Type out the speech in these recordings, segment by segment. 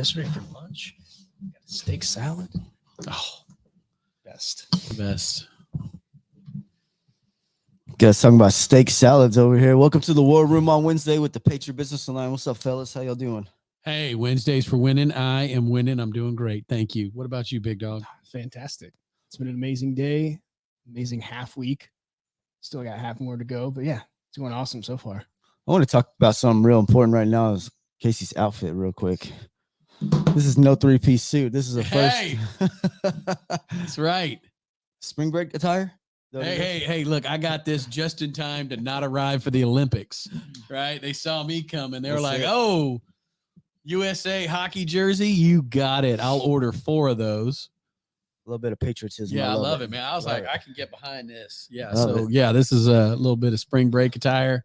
yesterday for lunch. Got a steak salad. Oh, best. Guys, talking about steak salads over here. Welcome to the War Room on Wednesday with the Patriot Business Line. What's up, fellas? How y'all doing? Hey, Wednesdays for winning. I am winning. I'm doing great. Thank you. What about you, big dog? Fantastic. It's been an amazing day, amazing half week. Still got half more to go, but yeah, it's going awesome so far. I want to talk about something real important right now. Is Casey's outfit real quick. This is no three-piece suit. This is a first. Hey, that's right. Spring break attire. Hey, look, I got this just in time to not arrive for the Olympics, right? They saw me coming. They were like, oh, USA hockey jersey, you got it. I'll order 4 of those. A little bit of patriotism. Yeah, I love it, man. I was like, I can get behind this. Yeah, Love it. yeah, this is a little bit of spring break attire.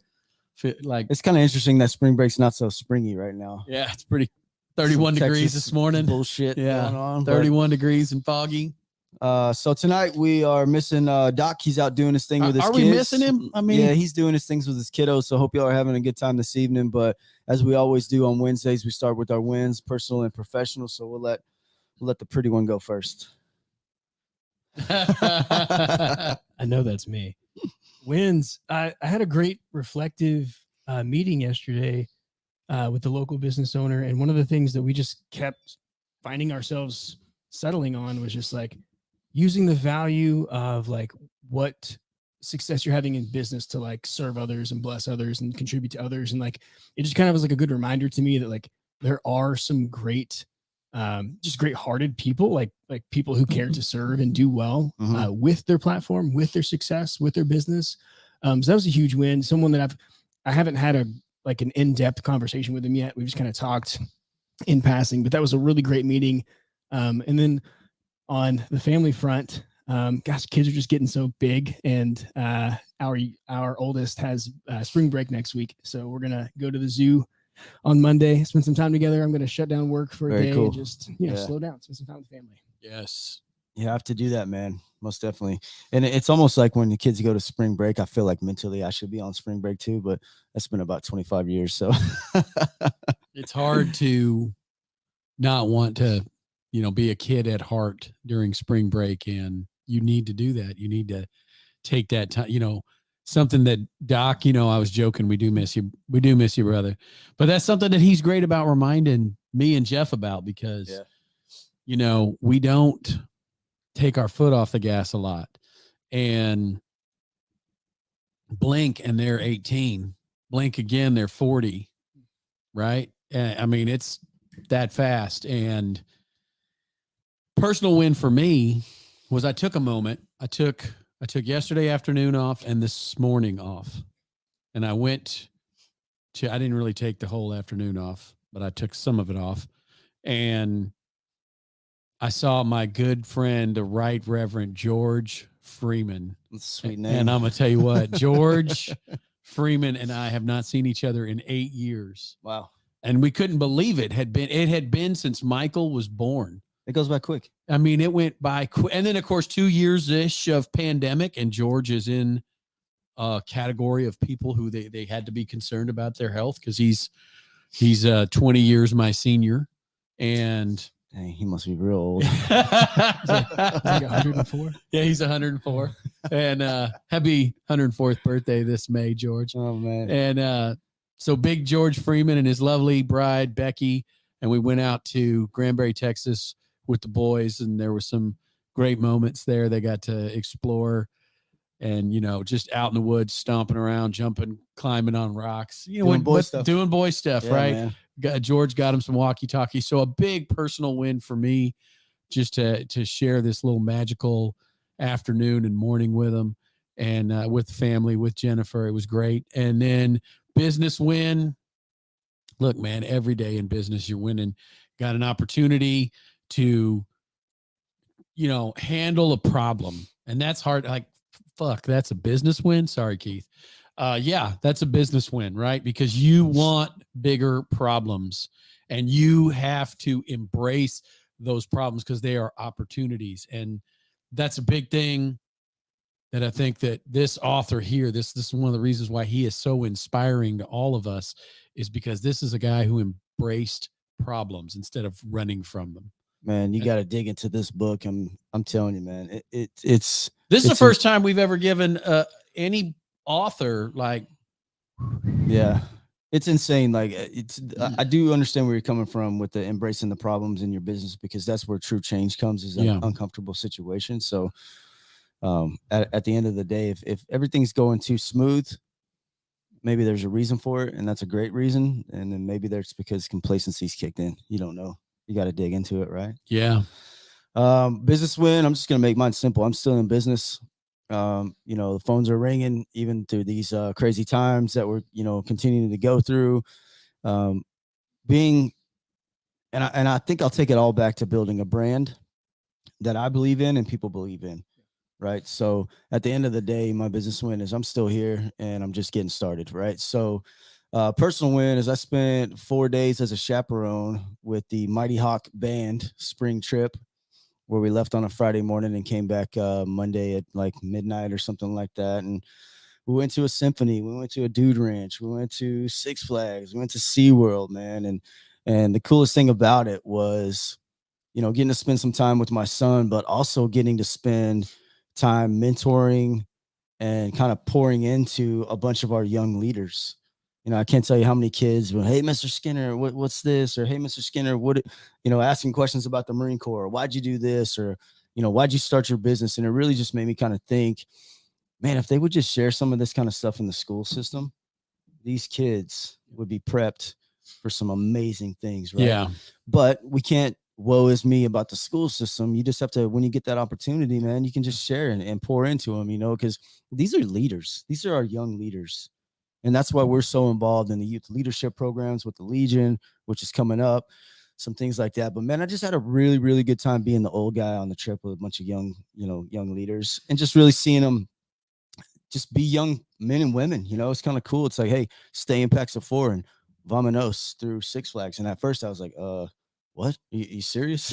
It's kind of interesting that spring break's not so springy right now. Yeah, it's pretty 31 Some degrees Texas this morning. Bullshit going on. 31 degrees and foggy. So tonight we are missing Doc. He's out doing his thing with his kids. Are we missing him? I mean, yeah, he's doing his things with his kiddos. So hope y'all are having a good time this evening. But as we always do on Wednesdays, we start with our wins, personal and professional. So we'll let the pretty one go first. I know that's me. Wins. I had a great reflective meeting yesterday with the local business owner. And one of the things that we just kept finding ourselves settling on was just like using the value of like what success you're having in business to like serve others and bless others and contribute to others. And like, it just kind of was like a good reminder to me that like, there are some great, just great hearted people, like people who care to serve and do well with their platform, with their success, with their business. So that was a huge win. Someone that I haven't had an in-depth conversation with him yet. We just kind of talked in passing, but that was a really great meeting. And then on the family front, gosh, kids are just getting so big, and our oldest has spring break next week. So we're going to go to the zoo on Monday, spend some time together. I'm going to shut down work for a day and just, slow down, spend some time with family. Yes. You have to do that, man. Most definitely. And it's almost like when the kids go to spring break, I feel like mentally I should be on spring break too, but that's been about 25 years. So it's hard to not want to, be a kid at heart during spring break. And you need to do that. You need to take that time, something that Doc, I was joking. We do miss you. We do miss you, brother. But that's something that he's great about reminding me and Jeff about because, we don't take our foot off the gas a lot. And blink and they're 18. Blink again, they're 40. Right? I mean, it's that fast. And personal win for me was I took a moment. I took yesterday afternoon off and this morning off. And I went to, I didn't really take the whole afternoon off, but I took some of it off. And I saw my good friend, the Right Reverend George Freeman. That's a sweet name. And I'm going to tell you what, George Freeman and I have not seen each other in 8 years. Wow. And we couldn't believe it. It had been since Michael was born. It goes by quick. I mean, it went by quick. And then, of course, 2 years-ish of pandemic, and George is in a category of people who they had to be concerned about their health because he's 20 years my senior. And dang, he must be real old. He's like 104? Yeah, he's 104. And happy 104th birthday this May, George. Oh, man. And so big George Freeman and his lovely bride, Becky, and we went out to Granbury, Texas with the boys, and there were some great moments there. They got to explore and, just out in the woods, stomping around, jumping, climbing on rocks, doing boy stuff, yeah, right? George got him some walkie-talkie. So a big personal win for me just to share this little magical afternoon and morning with him and with the family, with Jennifer. It was great. And then business win. Look, man, every day in business, you're winning. Got an opportunity to, handle a problem. And that's hard. Like, fuck, that's a business win. Sorry, Keith. Yeah, that's a business win, right? Because you want bigger problems and you have to embrace those problems because they are opportunities. And that's a big thing that I think that this author here, this is one of the reasons why he is so inspiring to all of us, is because this is a guy who embraced problems instead of running from them. Man, you got to dig into this book. I'm telling you, man, it's This is the it's first time we've ever given any author like, yeah, it's insane. Like I do understand where you're coming from with the embracing the problems in your business, because that's where true change comes, is an uncomfortable situation. So at the end of the day, if everything's going too smooth, maybe there's a reason for it, and that's a great reason. And then maybe there's because complacency's kicked in. You don't know. You got to dig into it, right? Yeah. Business win. I'm just gonna make mine simple. I'm still in business. The phones are ringing even through these crazy times that we're continuing to go through. And I think I'll take it all back to building a brand that I believe in and people believe in. Right. So at the end of the day, my business win is I'm still here and I'm just getting started. Right. So personal win is I spent 4 days as a chaperone with the Mighty Hawk Band spring trip, where we left on a Friday morning and came back Monday at like midnight or something like that. And we went to a symphony. We went to a dude ranch. We went to Six Flags. We went to SeaWorld, man. And the coolest thing about it was, getting to spend some time with my son, but also getting to spend time mentoring and kind of pouring into a bunch of our young leaders. I can't tell you how many kids were, hey, Mr. Skinner, what's this? Or, hey, Mr. Skinner, asking questions about the Marine Corps. Why'd you do this? Or, why'd you start your business? And it really just made me kind of think, man, if they would just share some of this kind of stuff in the school system, these kids would be prepped for some amazing things, right? Yeah. But we can't woe is me about the school system. You just have to, when you get that opportunity, man, you can just share and pour into them, because these are leaders. These are our young leaders. And that's why we're so involved in the youth leadership programs with the Legion, which is coming up, some things like that. But man, I just had a really, really good time being the old guy on the trip with a bunch of young leaders, and just really seeing them just be young men and women. It's kind of cool. It's like, hey, stay in packs of 4 and vamonos through Six Flags. And at first I was like, what? Are you serious?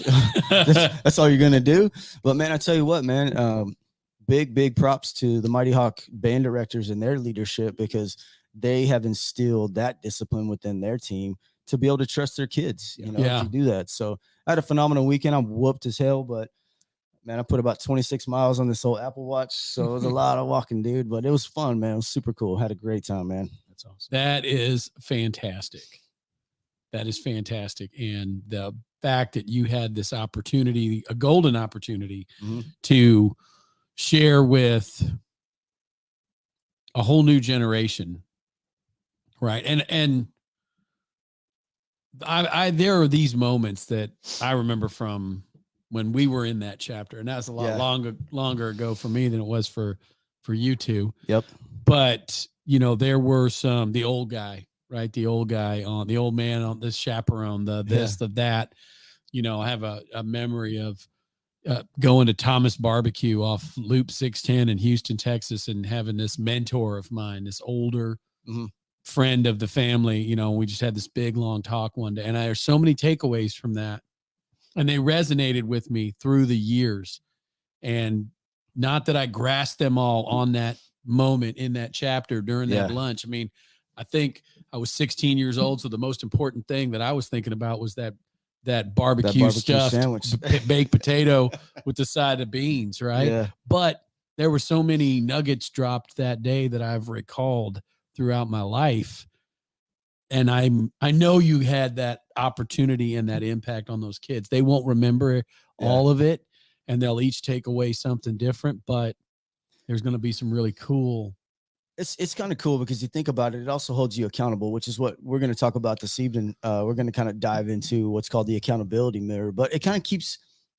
that's all you're going to do? But man, I tell you what, man, big props to the Mighty Hawk band directors and their leadership, because they have instilled that discipline within their team to be able to trust their kids, to do that. So I had a phenomenal weekend. I'm whooped as hell, but man, I put about 26 miles on this old Apple Watch. So it was a lot of walking, dude, but it was fun, man. It was super cool. Had a great time, man. That's awesome. That is fantastic. That is fantastic. And the fact that you had this opportunity, a golden opportunity to share with a whole new generation. Right. And I there are these moments that I remember from when we were in that chapter, and that's a lot longer ago for me than it was for you two. Yep. But there were the old guy, right? The old man on this chaperone, the that, I have a memory of going to Thomas Barbecue off Loop 610 in Houston, Texas, and having this mentor of mine, this older friend of the family. We just had this big, long talk one day, and there's so many takeaways from that, and they resonated with me through the years. And not that I grasped them all on that moment in that chapter during that lunch. I mean, I think I was 16 years old. So the most important thing that I was thinking about was that barbecue stuffed sandwich, baked potato with the side of beans. Right. Yeah. But there were so many nuggets dropped that day that I've recalled throughout my life. And I know you had that opportunity and that impact on those kids. They won't remember all of it, and they'll each take away something different, but there's going to be some really cool. It's kind of cool because you think about it, it also holds you accountable, which is what we're going to talk about this evening. We're going to kind of dive into what's called the accountability mirror, but it kind of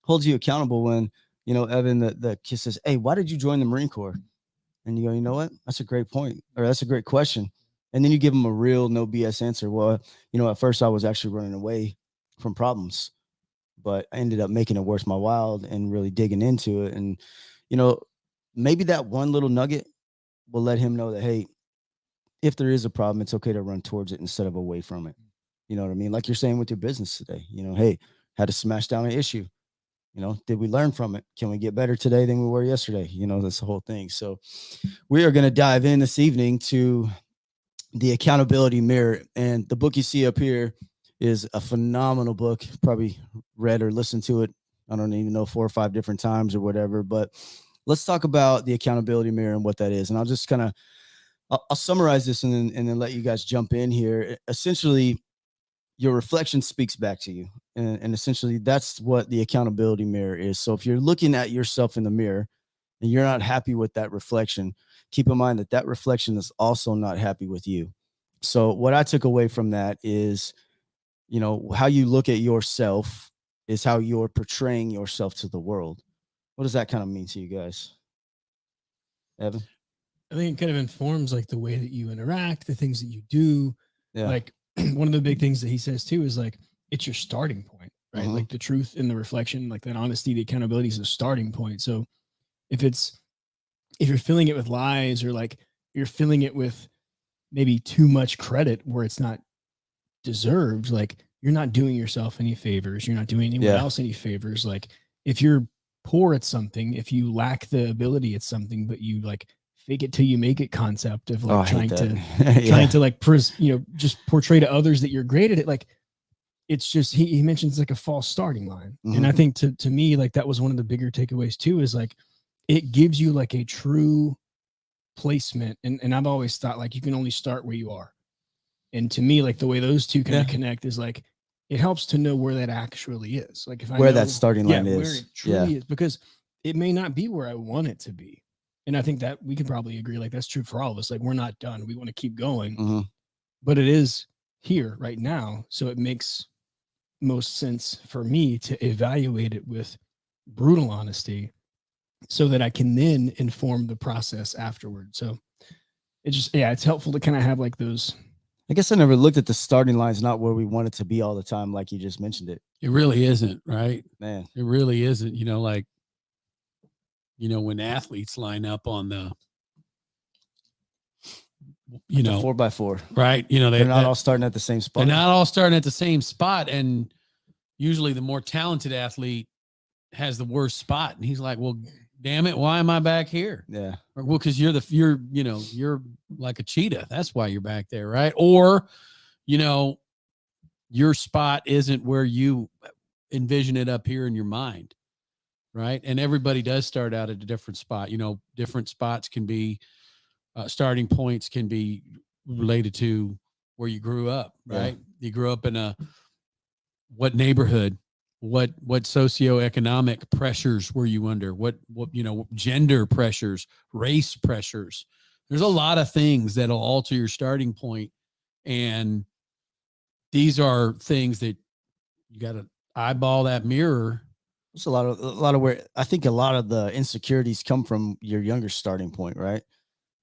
holds you accountable when, Evan, the kid says, hey, why did you join the Marine Corps? And you go, you know what? That's a great point. Or that's a great question. And then you give them a real no BS answer. Well, at first I was actually running away from problems, but I ended up making it worth my while and really digging into it. And, maybe that one little nugget will let him know that, hey, if there is a problem, it's okay to run towards it instead of away from it. You know what I mean? Like you're saying with your business today, hey, had to smash down an issue. Did we learn from it? Can we get better today than we were yesterday? That's the whole thing. So we are going to dive in this evening to the accountability mirror, and the book you see up here is a phenomenal book. Probably read or listened to it, I don't even know, 4 or 5 different times or whatever. But let's talk about the accountability mirror and what that is. And I'll just kind of I'll summarize this and then let you guys jump in here. Essentially, your reflection speaks back to you. And essentially, that's what the accountability mirror is. So if you're looking at yourself in the mirror and you're not happy with that reflection, keep in mind that that reflection is also not happy with you. So what I took away from that is, you know, how you look at yourself is how you're portraying yourself to the world. What does that kind of mean to you guys? Evan? I think it kind of informs like the way that you interact, the things that you do. Yeah. Like one of the big things that he says too is like it's your starting point, right? Mhm. Like the truth and the reflection, like that honesty, the accountability is a starting point. So if you're filling it with lies, or like you're filling it with maybe too much credit where it's not deserved, like you're not doing yourself any favors. You're not doing anyone Yeah. else any favors. Like if you're poor at something, if you lack the ability at something, but you like fake it till you make it concept of like Oh, I hate trying that. Yeah. to like just portray to others that you're great at it. Like it's just he mentions like a false starting line. And Mhm. I think to me, like that was one of the bigger takeaways too, is like it gives you like a true placement. And I've always thought like you can only start where you are. And to me, like the way those two kind of Yeah. connect is like it helps to know where that actually is. Like if I Where know, that starting line where is. it truly is, because it may not be where I want it to be. And I think that we could probably agree, like that's true for all of us. Like we're not done. We want to keep going, Mhm. but it is here right now. So it makes most sense for me to evaluate it with brutal honesty so that I can then inform the process afterward. So it's helpful to kind of have like those. I guess I never looked at the starting lines, not where we want it to be all the time, like you just mentioned it. It really isn't, right? Man. It really isn't. You know, like, you know, when athletes line up on the, you The know, 4x4. right? You know, They're not all starting at the same they're spot. not all starting at the same spot. And usually the more talented athlete has the worst spot. And he's like, well, damn it, why am I back here? Yeah. Or, well, because you're like a cheetah. That's why you're back there, right? Or, you know, your spot isn't where you envision it up here in your mind, right? And everybody does start out at a different spot. You know, different spots can be starting points can be related to where you grew up, right? You grew up in what neighborhood, what socioeconomic pressures were you under? What gender pressures, race pressures. There's a lot of things that'll alter your starting point, and these are things that you got to eyeball that mirror. It's a lot of where I think a lot of the insecurities come from your younger starting point, right?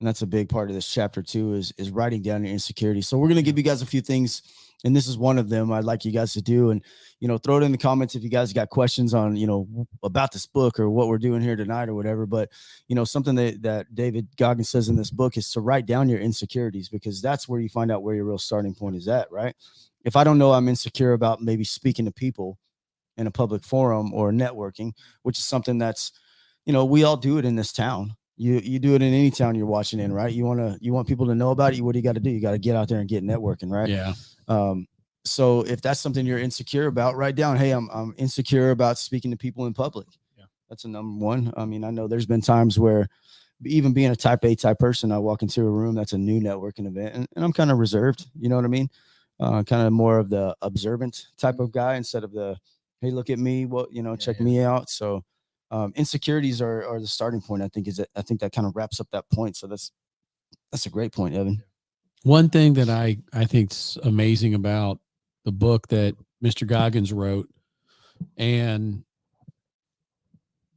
And that's a big part of this chapter too, is writing down your insecurities. So we're going to give you guys a few things, and this is one of them I'd like you guys to do. And, you know, throw it in the comments if you guys got questions on, you know, about this book or what we're doing here tonight or whatever. But, you know, something that David Goggins says in this book is to write down your insecurities, because that's where you find out where your real starting point is at, right? If I don't know I'm insecure about maybe speaking to people in a public forum or networking, which is something that's, you know, we all do it in this town. You do it in any town you're watching in, right? You want people to know about it. What do you got to do? You got to get out there and get networking, right? Yeah. So if that's something you're insecure about, write down, hey, I'm insecure about speaking to people in public. Yeah. That's a number one. I mean, I know there's been times where, even being a type A type person, I walk into a room that's a new networking event, and I'm kind of reserved. You know what I mean? Kind of more of the observant type of guy instead of the, hey, look at me, check me out. So insecurities are the starting point. I think that kind of wraps up that point. So that's a great point, Evan. One thing that I think's amazing about the book that Mr. Goggins wrote, and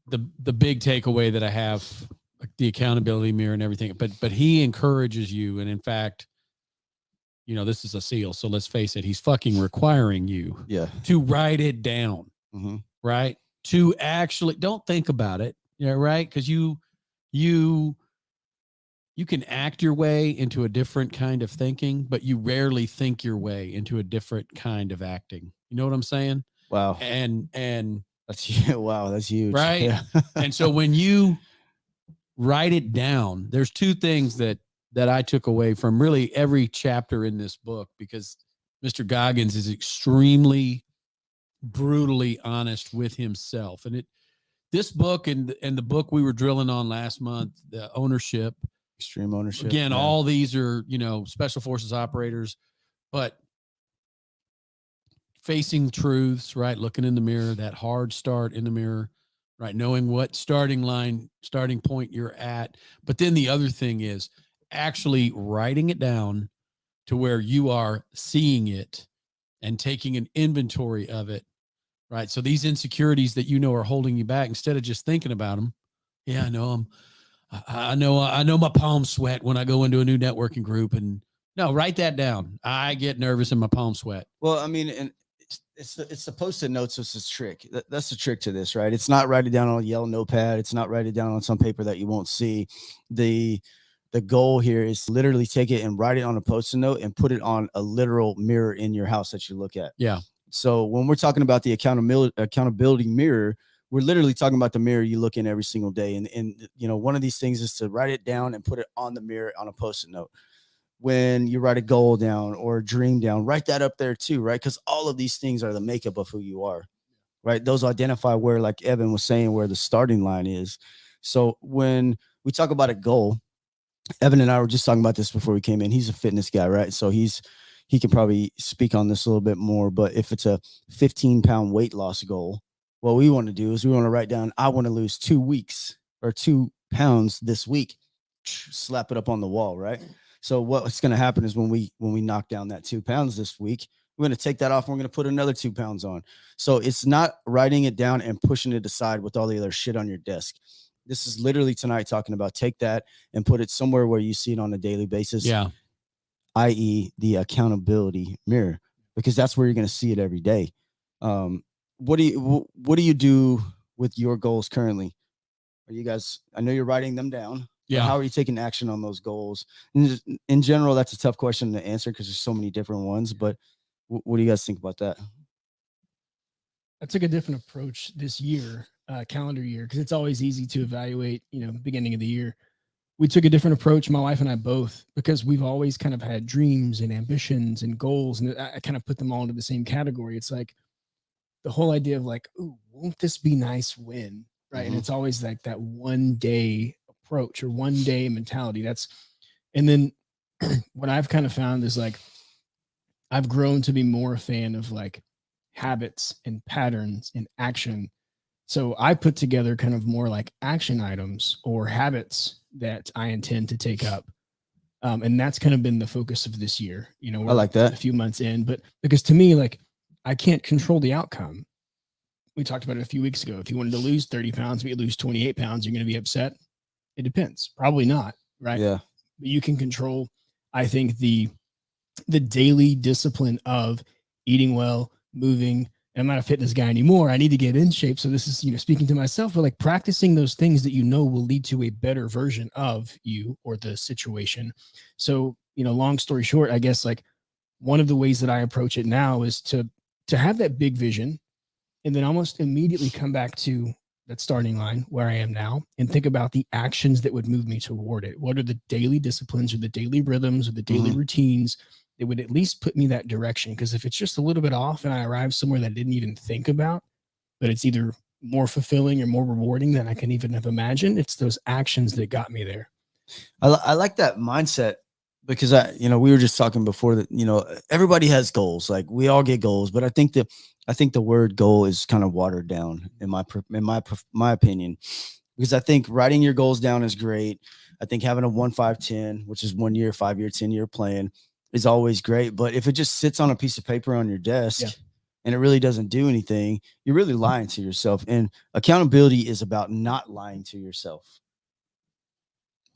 the big takeaway that I have, like the accountability mirror and everything, but he encourages you, and in fact, you know, this is a seal, so let's face it, he's fucking requiring you to write it down. Mm-hmm. Right? To actually, don't think about it, right? Because you can act your way into a different kind of thinking, but you rarely think your way into a different kind of acting. You know what I'm saying? Wow. And that's wow, that's huge, right? Yeah. And so when you write it down, there's two things that I took away from really every chapter in this book, because Mr. Goggins is extremely brutally honest with himself. And this book and the book we were drilling on last month, the ownership, Extreme ownership. again, yeah. all these are, special forces operators, but facing truths, right? Looking in the mirror, that hard start in the mirror, right? Knowing what starting point you're at. But then the other thing is actually writing it down to where you are seeing it and taking an inventory of it, right? So these insecurities that are holding you back, instead of just thinking about them. Yeah, I know them. I know my palms sweat when I go into a new networking group, and no, write that down. I get nervous and my palms sweat. Well, I mean, and it's the post-it notes. It's a trick. That's the trick to this, right? It's not write it down on a yellow notepad. It's not write it down on some paper that you won't see. The goal here is literally take it and write it on a post-it note and put it on a literal mirror in your house that you look at. Yeah. So when we're talking about the accountability mirror, we're literally talking about the mirror you look in every single day. And one of these things is to write it down and put it on the mirror on a post-it note. When you write a goal down or a dream down, write that up there too, right? Because all of these things are the makeup of who you are, right? Those identify where, like Evan was saying, where the starting line is. So when we talk about a goal, Evan and I were just talking about this before we came in. He's a fitness guy, right? So he can probably speak on this a little bit more. But if it's a 15-pound weight loss goal, what we want to do is we want to write down, I want to lose 2 weeks or 2 pounds this week, slap it up on the wall, right? So what's going to happen is when we knock down that 2 pounds this week, we're going to take that off and we're going to put another 2 pounds on. So it's not writing it down and pushing it aside with all the other shit on your desk. This is literally tonight talking about take that and put it somewhere where you see it on a daily basis. Yeah. I.e. the accountability mirror, because that's where you're going to see it every day. What do you do with your goals currently? Are you guys, I know you're writing them down. Yeah. How are you taking action on those goals? And in general, that's a tough question to answer because there's so many different ones, but what do you guys think about that? I took a different approach this year, calendar year, because it's always easy to evaluate, beginning of the year. We took a different approach, my wife and I both, because we've always kind of had dreams and ambitions and goals, and I kind of put them all into the same category. It's like the whole idea of like, ooh, won't this be nice when, right? Mm-hmm. And it's always like that one day approach or one day mentality. And then what I've kind of found is like, I've grown to be more a fan of like habits and patterns and action. So I put together kind of more like action items or habits that I intend to take up. And that's kind of been the focus of this year. We're I like that. a few months in, but because to me, like, I can't control the outcome. We talked about it a few weeks ago. If you wanted to lose 30 pounds, but you lose 28 pounds, you're going to be upset. It depends. Probably not. Right. Yeah. But you can control, I think, the daily discipline of eating well, moving. And I'm not a fitness guy anymore. I need to get in shape. So this is, speaking to myself, but like practicing those things that will lead to a better version of you or the situation. So, long story short, I guess like one of the ways that I approach it now is to have that big vision and then almost immediately come back to that starting line where I am now and think about the actions that would move me toward it. What are the daily disciplines or the daily rhythms or the daily routines that would at least put me that direction? Because if it's just a little bit off and I arrive somewhere that I didn't even think about, but it's either more fulfilling or more rewarding than I can even have imagined, it's those actions that got me there. I like that mindset because we were just talking before that, everybody has goals. Like we all get goals, but I think the word goal is kind of watered down in my opinion, because I think writing your goals down is great. I think having a 1-5-10, which is 1 year, 5 year, 10-year plan is always great. But if it just sits on a piece of paper on your desk and it really doesn't do anything, you're really lying to yourself. And accountability is about not lying to yourself.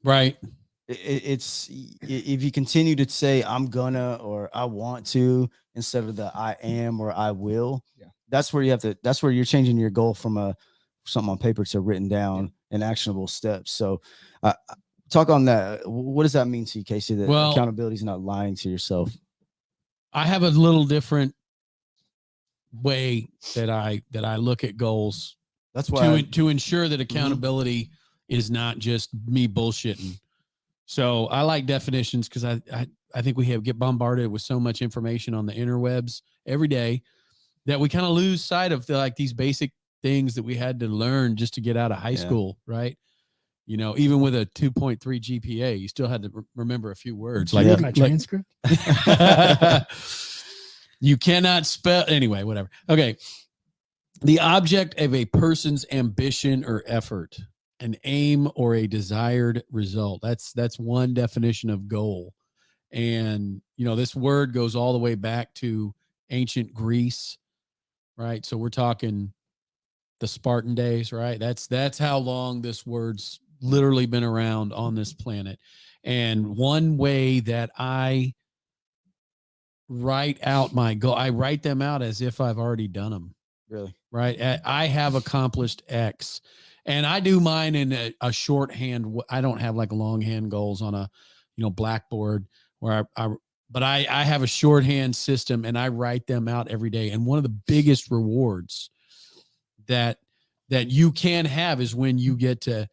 Right. It's if you continue to say I'm gonna or I want to instead of the I am or I will, that's where you're changing your goal from something on paper to written down and actionable steps. So talk on that. What does that mean to you, Casey? That accountability is not lying to yourself. I have a little different way that I look at goals. That's why to ensure that accountability is not just me bullshitting. So I like definitions because I think we get bombarded with so much information on the interwebs every day that we kind of lose sight of like these basic things that we had to learn just to get out of high school, right? You know, even with a 2.3 GPA, you still had to remember a few words. Did you read my transcript? You cannot spell anyway, whatever. Okay. The object of a person's ambition or effort, an aim or a desired result. That's one definition of goal. And, you know, this word goes all the way back to ancient Greece, right? So we're talking the Spartan days, right? That's how long this word's literally been around on this planet. And one way that I write out my goal, I write them out as if I've already done them. Really? Right. I have accomplished X, and I do mine in a shorthand. I don't have like longhand goals on a, you know, blackboard where but I have a shorthand system and I write them out every day. And one of the biggest rewards that you can have is when you get to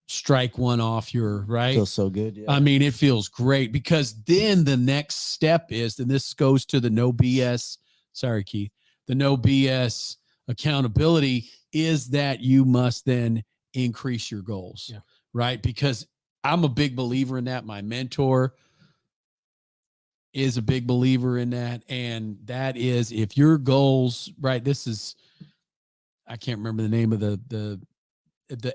strike one off your right. Feels so good. Yeah. I mean, it feels great because then the next step is, and this goes to the no BS. Sorry, Keith. The no BS accountability is that you must then increase your goals, right? Because I'm a big believer in that. My mentor is a big believer in that. And that is, if your goals, right, this is, I can't remember the name of the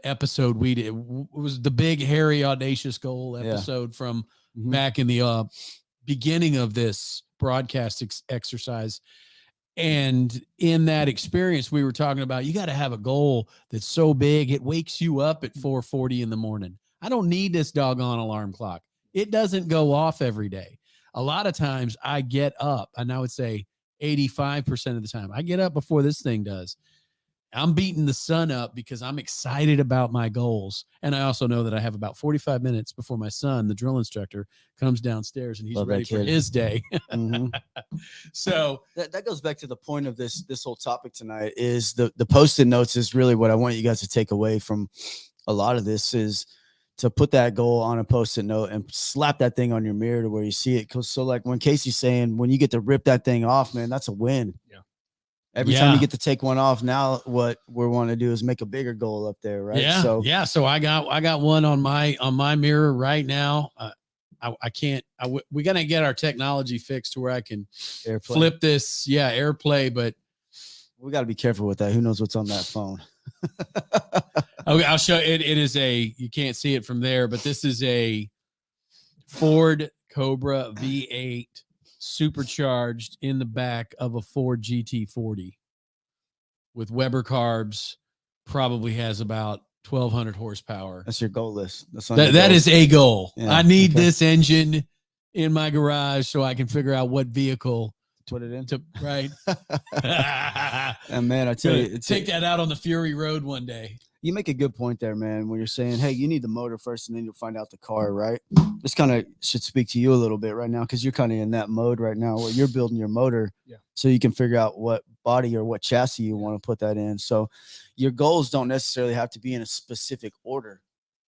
episode we did. It was the big, hairy, audacious goal episode from back in the beginning of this broadcast exercise. And in that experience, we were talking about, you got to have a goal that's so big, it wakes you up at 4:40 in the morning. I don't need this doggone alarm clock. It doesn't go off every day. A lot of times I get up, and I would say 85% of the time, I get up before this thing does. I'm beating the sun up because I'm excited about my goals. And I also know that I have about 45 minutes before my son, the drill instructor, comes downstairs and he's ready for his day. So that goes back to the point of this whole topic tonight is the Post-it notes is really what I want you guys to take away from a lot of this, is to put that goal on a Post-it note and slap that thing on your mirror to where you see it. So like when Casey's saying, when you get to rip that thing off, man, that's a win. Yeah. Every time you get to take one off, now what we want to do is make a bigger goal up there, right? Yeah. So I got one on my mirror right now. We got to get our technology fixed to where I can flip this. Yeah. AirPlay, but we got to be careful with that. Who knows what's on that phone? Okay, I'll show it. It is you can't see it from there, but this is a Ford Cobra V8 supercharged in the back of a Ford GT40 with Weber carbs, probably has about 1,200 horsepower. That's your goal list. That is a goal. Yeah, I need this engine in my garage so I can figure out what vehicle to put it in. Right. And man, I tell you, take that out on the Fury Road one day. You make a good point there, man, when you're saying, hey, you need the motor first and then you'll find out the car, right? This kind of should speak to you a little bit right now because you're kind of in that mode right now where you're building your motor so you can figure out what body or what chassis you want to put that in. So your goals don't necessarily have to be in a specific order,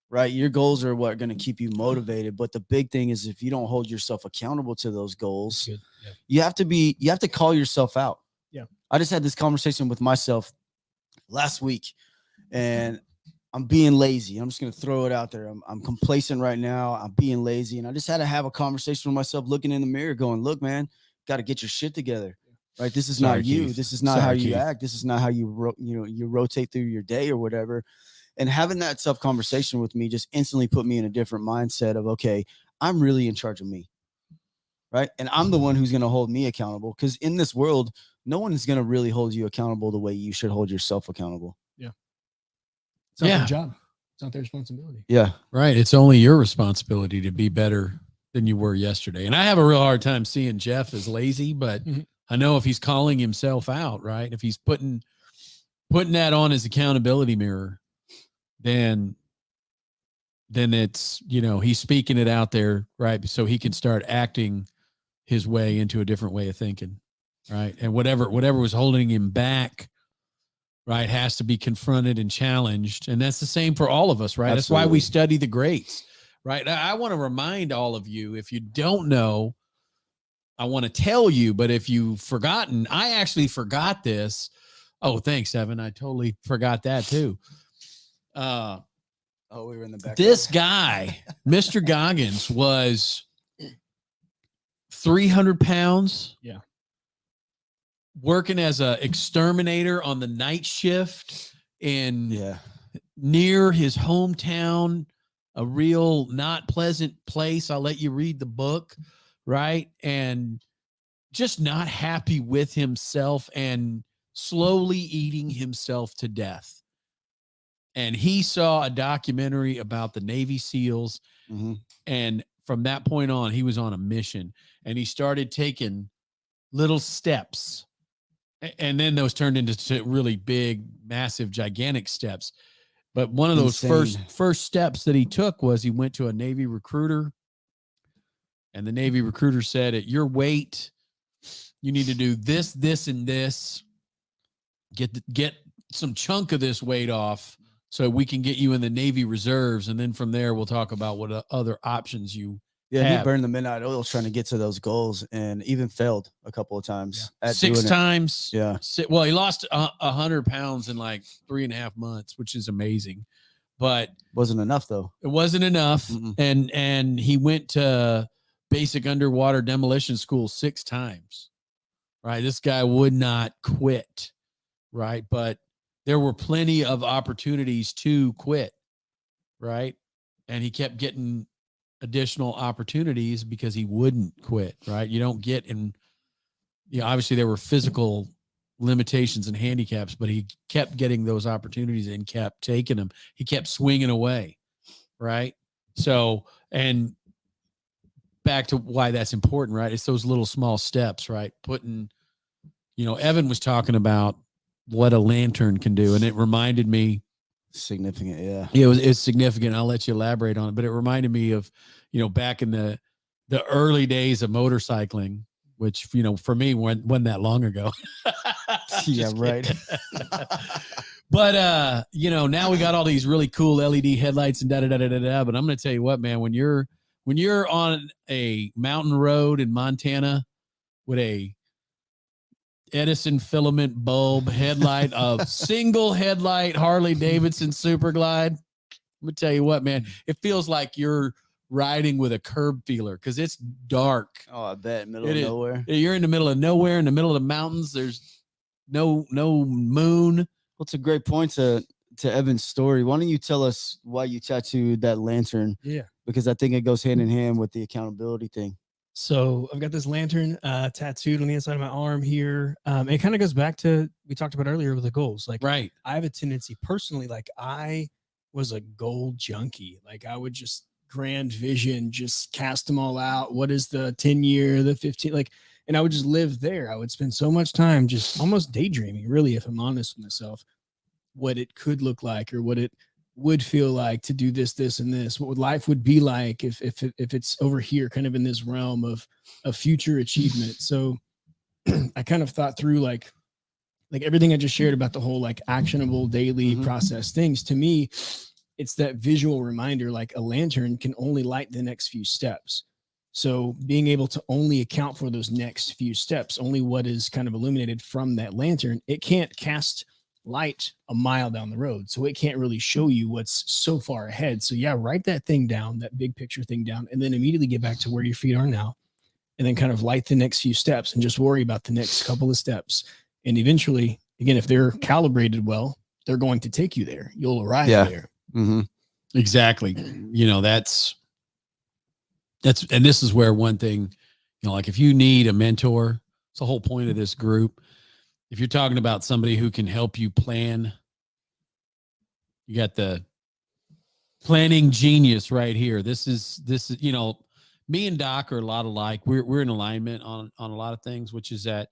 right? Your goals are what are going to keep you motivated. But the big thing is if you don't hold yourself accountable to those goals, you have to call yourself out. Yeah. I just had this conversation with myself last week. And I'm being lazy. I'm just going to throw it out there. I'm complacent right now. I'm being lazy. And I just had to have a conversation with myself, looking in the mirror going, look, man, got to get your shit together, right? This is not you. This is not how you act. This is not how you rotate through your day or whatever. And having that tough conversation with me just instantly put me in a different mindset of, okay, I'm really in charge of me, right? And I'm the one who's going to hold me accountable because in this world, no one is going to really hold you accountable the way you should hold yourself accountable. It's not their job. It's not their responsibility. Yeah. Right. It's only your responsibility to be better than you were yesterday. And I have a real hard time seeing Jeff as lazy, but I know if he's calling himself out, right? If he's putting that on his accountability mirror, then it's, he's speaking it out there, right? So he can start acting his way into a different way of thinking, right? And whatever was holding him back, right, has to be confronted and challenged. And that's the same for all of us, right? Absolutely. That's why we study the greats, right? I want to remind all of you, if you don't know, I want to tell you, but if you've forgotten, I actually forgot this. Oh, thanks, Evan. I totally forgot that too. Oh, we were in the back. This guy, Mr. Goggins, was 300 pounds. Yeah. Working as a exterminator on the night shift in Yeah. near his hometown, a real not pleasant place. I'll let you read the book, right? And just not happy with himself and slowly eating himself to death. And he saw a documentary about the Navy SEALs. Mm-hmm. And from that point on, he was on a mission, and he started taking little steps. And then those turned into really big, massive, gigantic steps. But one of those first steps that he took was he went to a Navy recruiter, and the Navy recruiter said, at your weight, you need to do this, this, and this. Get some chunk of this weight off so we can get you in the Navy reserves. And then from there, we'll talk about what other options you He burned the midnight oil trying to get to those goals, and even failed a couple of times. At 6 times. Yeah. Well, he lost 100 pounds in like 3.5 months, which is amazing, but wasn't enough though. It wasn't enough. Mm-mm. And he went to basic underwater demolition school 6 times, right? This guy would not quit, right? But there were plenty of opportunities to quit, right? And he kept getting additional opportunities because he wouldn't quit, right? You don't get in, obviously there were physical limitations and handicaps, but he kept getting those opportunities and kept taking them. He kept swinging away, right? So, and back to why that's important, right? It's those little small steps, right? Putting, Evan was talking about what a lantern can do, and it reminded me. Significant, yeah. It's significant. I'll let you elaborate on it, but it reminded me of, back in the early days of motorcycling, which, for me wasn't that long ago. Yeah, right. But now we got all these really cool LED headlights and da-da-da-da-da-da. But I'm going to tell you what, man, when you're on a mountain road in Montana with a Edison filament bulb headlight, a single headlight Harley Davidson Super Glide, I'm gonna tell you what, man, it feels like you're riding with a curb feeler because it's dark. Oh, I bet. Middle of nowhere. You're in the middle of nowhere, in the middle of the mountains. There's no moon. Well, it's a great point to Evan's story. Why don't you tell us why you tattooed that lantern? Yeah, because I think it goes hand in hand with the accountability thing. So I've got this lantern tattooed on the inside of my arm here. It kind of goes back to, we talked about earlier with the goals. Like, right. I have a tendency personally, like I was a goal junkie. Like I would just grand vision, just cast them all out. What is the 10-year, the 15, like, and I would just live there. I would spend so much time just almost daydreaming, really, if I'm honest with myself, what it could look like or what it would feel like to do this, this, and this, what life would be like if it's over here, kind of in this realm of future achievement. So I kind of thought through like everything I just shared about the whole like actionable daily process things. To me, it's that visual reminder, like a lantern can only light the next few steps. So being able to only account for those next few steps, only what is kind of illuminated from that lantern, it can't cast light a mile down the road. So it can't really show you what's so far ahead. So yeah, write that thing down, that big picture thing down, and then immediately get back to where your feet are now. And then kind of light the next few steps and just worry about the next couple of steps. And eventually, again, if they're calibrated well, they're going to take you there. You'll arrive there. Mm-hmm. Exactly. That's, and this is where one thing, like if you need a mentor, it's the whole point of this group. If you're talking about somebody who can help you plan, you got the planning genius right here. This is, me and Doc are a lot alike. We're in alignment on a lot of things, which is that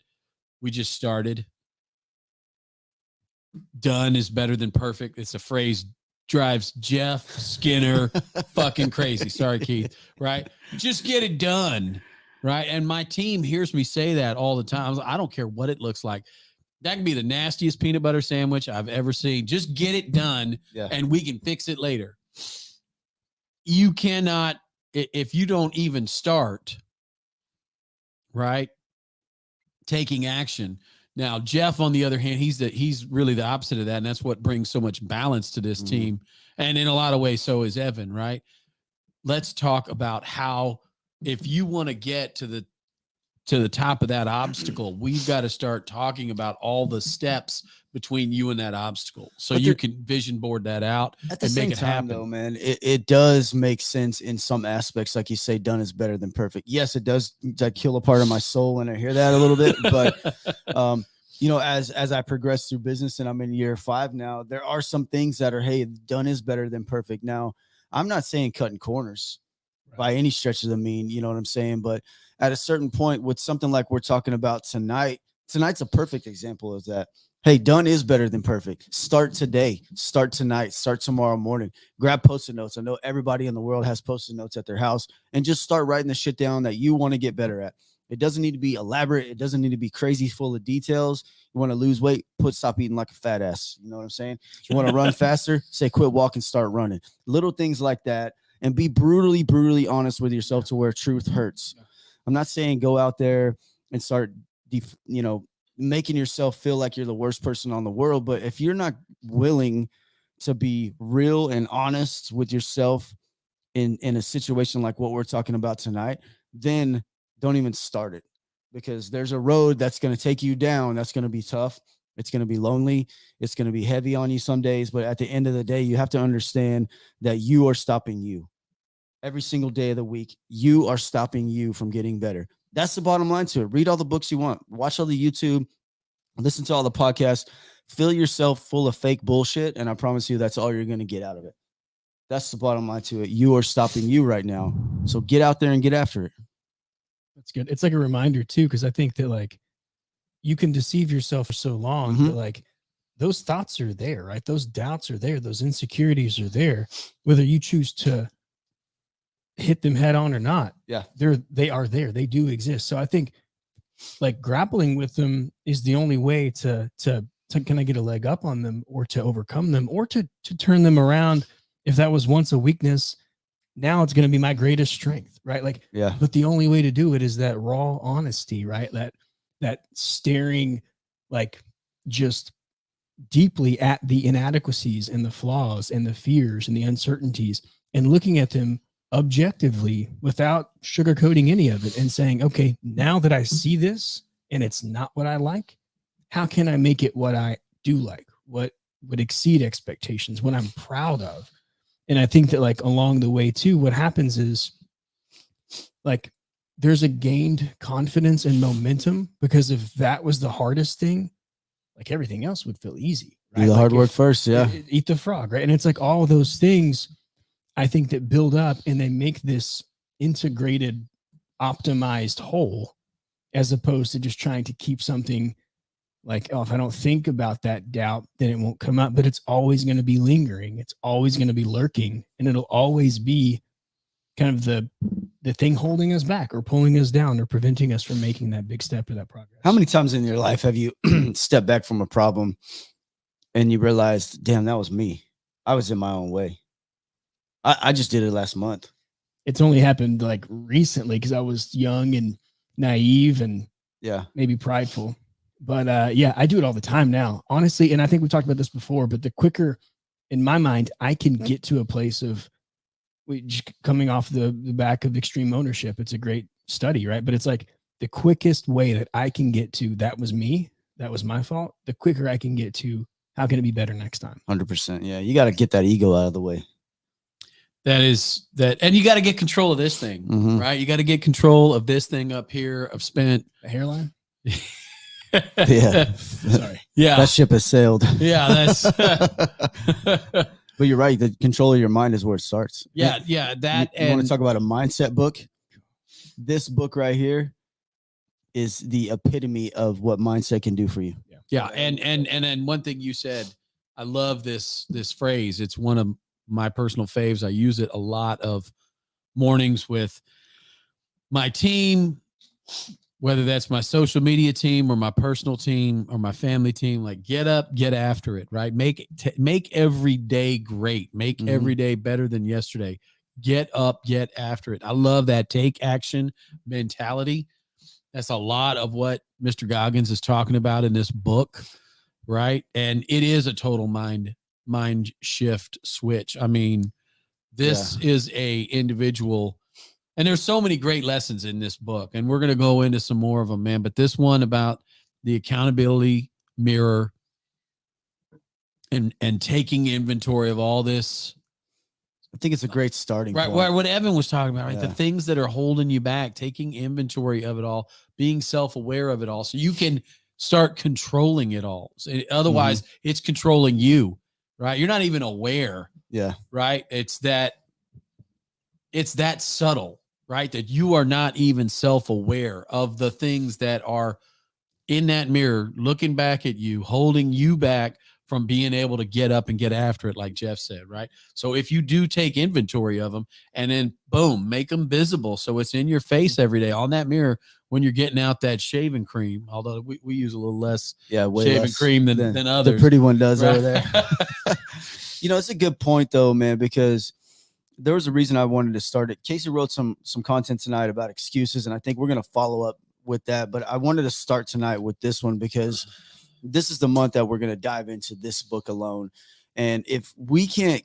we just started. Done is better than perfect. It's a phrase drives Jeff Skinner fucking crazy. Sorry, Keith. Right? Just get it done. Right? And my team hears me say that all the time. I don't care what it looks like. That can be the nastiest peanut butter sandwich I've ever seen. Just get it done, and we can fix it later. you cannot, if you don't even start, right, taking action. Now, Jeff, on the other hand, he's really the opposite of that. And that's what brings so much balance to this team. And in a lot of ways, so is Evan, right? Let's talk about how, if you want to get to the top of that obstacle, we've got to start talking about all the steps between you and that obstacle. So you can vision board that out at the and same make it time, happen. though, man, it does make sense in some aspects. Like you say, done is better than perfect. Yes, it does like kill a part of my soul when I hear that a little bit. But, you know, as I progress through business and I'm in year 5 now, there are some things that are, hey, done is better than perfect. Now, I'm not saying cutting corners by any stretch of the mean, you know what I'm saying? But at a certain point with something like we're talking about tonight's a perfect example of that. Hey, done is better than perfect. Start today, start tonight, start tomorrow morning. Grab Post-it notes. I know everybody in the world has Post-it notes at their house, and just start writing the shit down that you want to get better at. It doesn't need to be elaborate. It doesn't need to be crazy full of details. You want to lose weight, stop eating like a fat ass. You know what I'm saying? You want to run faster, say quit walking, start running. Little things like that. And be brutally honest with yourself to where truth hurts. I'm not saying go out there and start, making yourself feel like you're the worst person on the world. But if you're not willing to be real and honest with yourself in a situation like what we're talking about tonight, then don't even start it, because there's a road that's going to take you down. That's going to be tough. It's going to be lonely. It's going to be heavy on you some days. But at the end of the day, you have to understand that you are stopping you. Every single day of the week, you are stopping you from getting better. That's the bottom line to it. Read all the books you want. Watch all the YouTube. Listen to all the podcasts. Fill yourself full of fake bullshit, and I promise you that's all you're going to get out of it. That's the bottom line to it. You are stopping you right now. So get out there and get after it. That's good. It's like a reminder too, because I think that like you can deceive yourself for so long, but like those thoughts are there, right? Those doubts are there. Those insecurities are there, whether you choose to hit them head on or not. Yeah, they are there. They do exist. So I think like grappling with them is the only way to kind of get a leg up on them, or to overcome them, or to turn them around. If that was once a weakness, now it's going to be my greatest strength, right? Like, yeah. But the only way to do it is that raw honesty, right? That staring like just deeply at the inadequacies and the flaws and the fears and the uncertainties, and looking at them objectively without sugarcoating any of it, and saying, okay, now that I see this and it's not what I like, how can I make it what I do like, what would exceed expectations, what I'm proud of? And I think that like along the way too, what happens is like there's a gained confidence and momentum, because if that was the hardest thing, like everything else would feel easy. Right? Do the like hard work first. Yeah. Eat the frog. Right. And it's like all those things I think that build up and they make this integrated, optimized whole, as opposed to just trying to keep something like, oh, if I don't think about that doubt, then it won't come up. But it's always going to be lingering. It's always going to be lurking, and it'll always be kind of the thing holding us back or pulling us down or preventing us from making that big step or that progress. How many times in your life have you stepped back from a problem and you realized, damn, that was me. I was in my own way. I just did it last month. It's only happened like recently because I was young and naive and maybe prideful. But yeah, I do it all the time now, honestly. And I think we talked about this before, but the quicker in my mind, I can get to a place of just coming off the back of Extreme Ownership. It's a great study, right? But it's like the quickest way that I can get to, that was me, that was my fault. The quicker I can get to, how can it be better next time? 100%. Yeah. You got to get that ego out of the way. That is that. And you got to get control of this thing, right? You got to get control of this thing up here. I've spent a hairline. Yeah. Sorry. Yeah. That ship has sailed. Yeah. That's, but you're right. The control of your mind is where it starts. Yeah. Yeah. That, you want to talk about a mindset book? This book right here is the epitome of what mindset can do for you. Yeah. And one thing you said, I love this phrase. It's one of my personal faves. I use it a lot of mornings with my team, whether that's my social media team or my personal team or my family team. Like, get up, get after it, right? Make every day great. Make every day better than yesterday. Get up, get after it. I love that take action mentality. That's a lot of what Mr. Goggins is talking about in this book, right? And it is a total mind shift switch. I mean, this is a individual, and there's so many great lessons in this book, and we're going to go into some more of them, man. But this one about the accountability mirror and taking inventory of all this. I think it's a great starting right, point. what Evan was talking about, right? Yeah. The things that are holding you back, taking inventory of it all, being self-aware of it all, so you can start controlling it all. So otherwise, it's controlling you, right? You're not even aware, Yeah. right? It's that subtle, right? That you are not even self-aware of the things that are in that mirror, looking back at you, holding you back from being able to get up and get after it, like Jeff said, right? So if you do take inventory of them and then boom, make them visible, so it's in your face every day on that mirror when you're getting out that shaving cream, although we use a little less shaving cream than others. The pretty one does right? over there. It's a good point though, man, because there was a reason I wanted to start it. Casey wrote some content tonight about excuses, and I think we're going to follow up with that. But I wanted to start tonight with this one because this is the month that we're going to dive into this book alone. And if we can't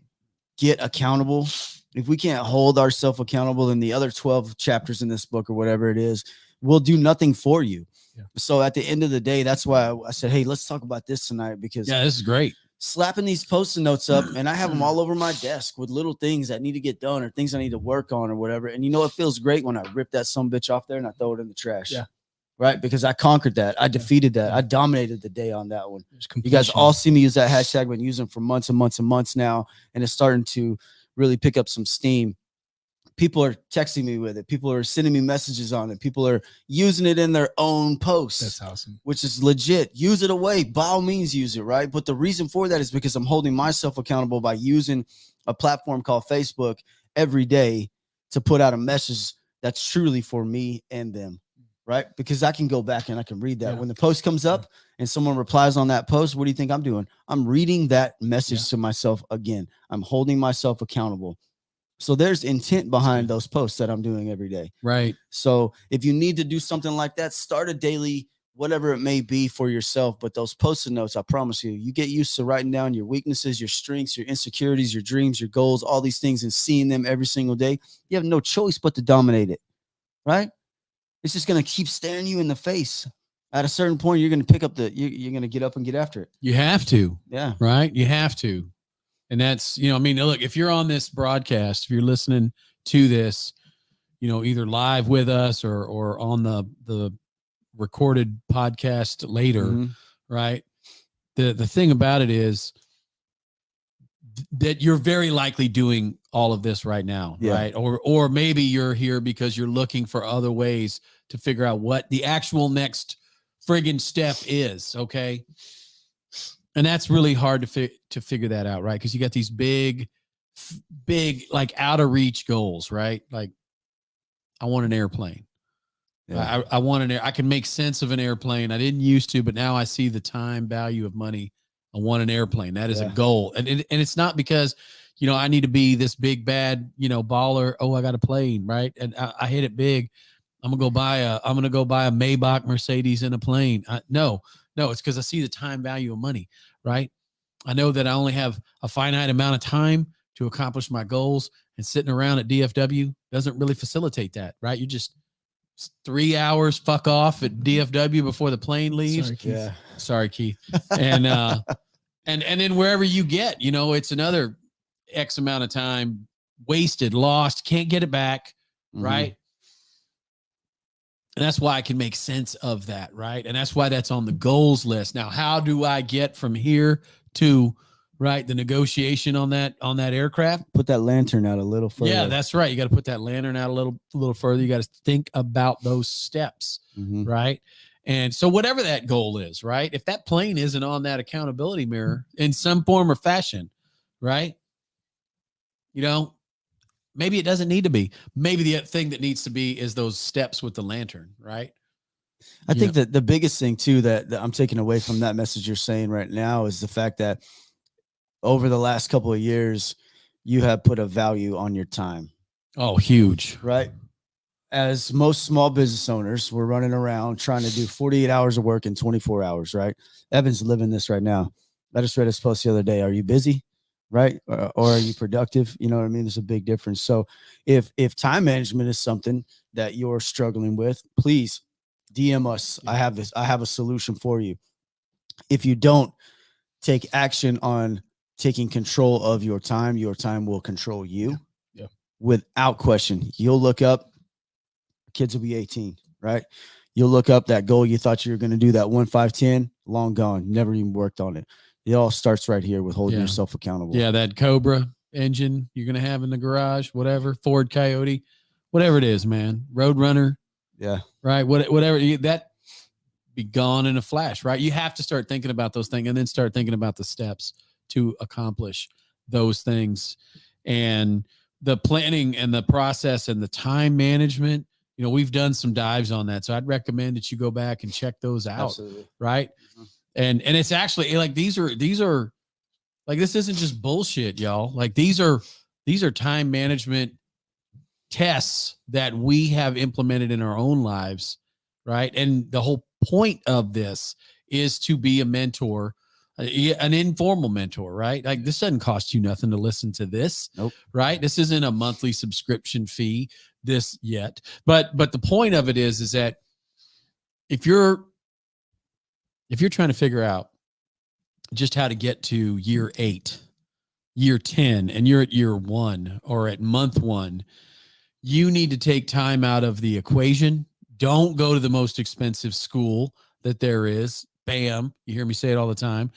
get accountable, if we can't hold ourselves accountable in the other 12 chapters in this book or whatever it is, we'll do nothing for you. Yeah. So at the end of the day, that's why I said, hey, let's talk about this tonight, because this is great. Slapping these Post-it notes up, and I have them all over my desk with little things that need to get done or things I need to work on or whatever. And it feels great when I rip that sumbitch off there and I throw it in the trash. Yeah. Right. Because I conquered that. I defeated that. I dominated the day on that one. You guys all see me use that hashtag. I've been using it for months and months and months now. And it's starting to really pick up some steam. People are texting me with it. People are sending me messages on it. People are using it in their own posts. That's awesome. Which is legit. Use it away. By all means, use it, right? But the reason for that is because I'm holding myself accountable by using a platform called Facebook every day to put out a message that's truly for me and them, right? Because I can go back and I can read that. When the post comes up and someone replies on that post, what do you think I'm doing? I'm reading that message to myself again. I'm holding myself accountable. So there's intent behind those posts that I'm doing every day. Right. So if you need to do something like that, start a daily, whatever it may be for yourself. But those Post-it notes, I promise you get used to writing down your weaknesses, your strengths, your insecurities, your dreams, your goals, all these things, and seeing them every single day. You have no choice but to dominate it, right? It's just going to keep staring you in the face. At a certain point, you're going to pick up you're going to get up and get after it. You have to. Yeah. Right. You have to. And that's, look, if you're on this broadcast, if you're listening to this, either live with us or on the recorded podcast later, right? The thing about it is that you're very likely doing all of this right now, right? Or maybe you're here because you're looking for other ways to figure out what the actual next friggin' step is, okay? And that's really hard to figure that out, right? Because you got these big, like out of reach goals, right? Like, I want an airplane. Yeah. I want I can make sense of an airplane. I didn't used to, but now I see the time value of money. I want an airplane. That is a goal. And it's not because, I need to be this big, bad, baller. Oh, I got a plane, right? And I hit it big. I'm going to go buy a Maybach Mercedes and a plane. No, it's because I see the time value of money, right? I know that I only have a finite amount of time to accomplish my goals, and sitting around at DFW doesn't really facilitate that, right? You just 3 hours, fuck off at DFW before the plane leaves. Sorry, Keith. And then wherever you get, it's another X amount of time wasted, lost, can't get it back, right? And that's why I can make sense of that, right? And that's why that's on the goals list. Now, how do I get from here to, right, the negotiation on that aircraft? Put that lantern out a little further. Yeah, that's right. You got to put that lantern out a little further. You got to think about those steps, right? And so whatever that goal is, right? If that plane isn't on that accountability mirror in some form or fashion, right? Maybe it doesn't need to be. Maybe the thing that needs to be is those steps with the lantern, right? I think that the biggest thing too that I'm taking away from that message you're saying right now is the fact that over the last couple of years, you have put a value on your time. Oh, huge. right? As most small business owners, we're running around trying to do 48 hours of work in 24 hours, right? Evan's living this right now. I just read his post the other day. Are you busy? Right? Or are you productive? You know what I mean? There's a big difference. So if time management is something that you're struggling with, please DM us. I have a solution for you. If you don't take action on taking control of your time will control you. Yeah. Without question. You'll look up, kids will be 18, right? You'll look up that goal you thought you were going to do, that 1, 5, 10, long gone, never even worked on it. It all starts right here with holding yourself accountable. Yeah, that Cobra engine you're going to have in the garage, whatever, Ford Coyote, whatever it is, man, Roadrunner. Yeah. Right. Whatever that be gone in a flash, right? You have to start thinking about those things and then start thinking about the steps to accomplish those things. And the planning and the process and the time management, you know, we've done some dives on that. So I'd recommend that you go back and check those out. Absolutely. Right. Mhm. And it's actually like, these are like, this isn't just bullshit, y'all. Like these are time management tests that we have implemented in our own lives. Right. And the whole point of this is to be a mentor, an informal mentor, right? Like this doesn't cost you nothing to listen to this. Nope. Right. This isn't a monthly subscription fee this yet. But the point of it is that if you're trying to figure out just how to get to year 8, year 10, and you're at year 1 or at month 1, you need to take time out of the equation. Don't go to the most expensive school that there is. Bam. You hear me say it all the time.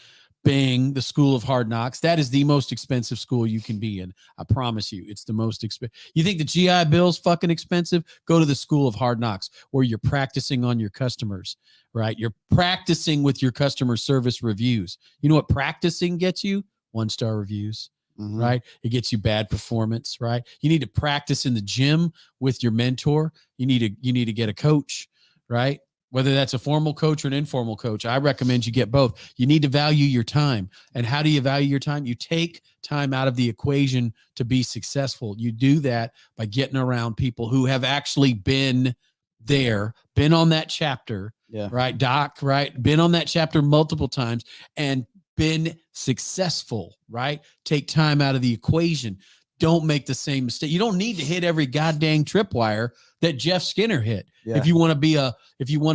Bing, the School of Hard Knocks. That is the most expensive school you can be in. I promise you, it's the most expensive. You think the GI Bill's fucking expensive? Go to the School of Hard Knocks where you're practicing on your customers, right? You're practicing with your customer service reviews. You know what practicing gets you? 1-star reviews. Mhm. Right? It gets you bad performance, right? You need to practice in the gym with your mentor. You need to get a coach, right? Whether that's a formal coach or an informal coach, I recommend you get both. You need to value your time. And how do you value your time? You take time out of the equation to be successful. You do that by getting around people who have actually been there, been on that chapter, Yeah. right? Doc, right? Been on that chapter multiple times and been successful, right? Take time out of the equation. Don't make the same mistake. You don't need to hit every goddamn tripwire that Jeff Skinner hit. Yeah. If you want to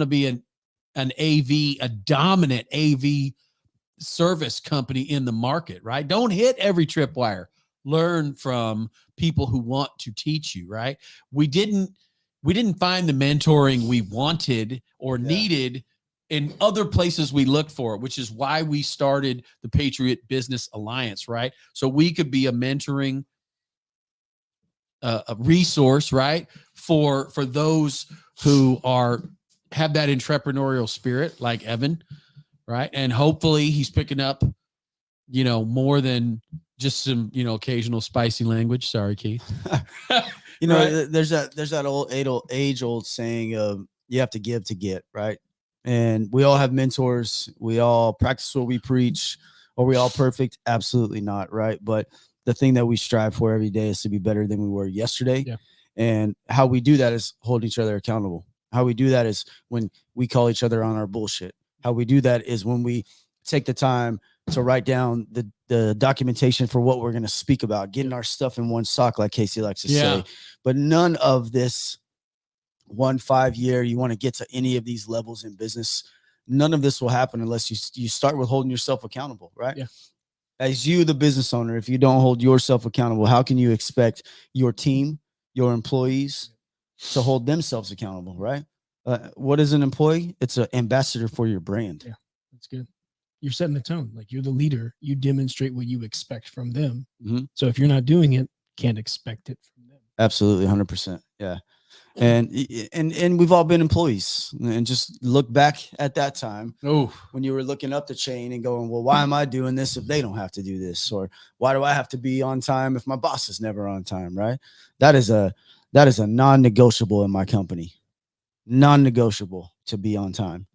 be an AV, a dominant AV service company in the market, right? Don't hit every tripwire. Learn from people who want to teach you, right? We didn't find the mentoring we wanted or needed in other places we looked for it, which is why we started the Patriot Business Alliance, right? So we could be a mentoring a resource, right? For those who have that entrepreneurial spirit like Evan, right? And hopefully he's picking up, you know, more than just some, you know, occasional spicy language. Sorry, Keith. You know, Right. there's that age old saying of you have to give to get, right? And we all have mentors. We all practice what we preach. Are we all perfect? Absolutely not, right? But the thing that we strive for every day is to be better than we were yesterday. Yeah. And how we do that is hold each other accountable. How we do that is when we call each other on our bullshit. How we do that is when we take the time to write down the documentation for what we're going to speak about, getting our stuff in one sock, like Casey likes to say. But none of this 1-5 year, you want to get to any of these levels in business. None of this will happen unless you start with holding yourself accountable, right? Yeah. As you, the business owner, if you don't hold yourself accountable, how can you expect your team, your employees to hold themselves accountable, right? What is an employee? It's an ambassador for your brand. Yeah, that's good. You're setting the tone. Like you're the leader. You demonstrate what you expect from them. Mhm. So if you're not doing it, can't expect it from them. Absolutely, 100%. Yeah. And we've all been employees, and just look back at that time when you were looking up the chain and going, well, why am I doing this if they don't have to do this? Or why do I have to be on time if my boss is never on time? Right. That is a non-negotiable in my company, non-negotiable to be on time.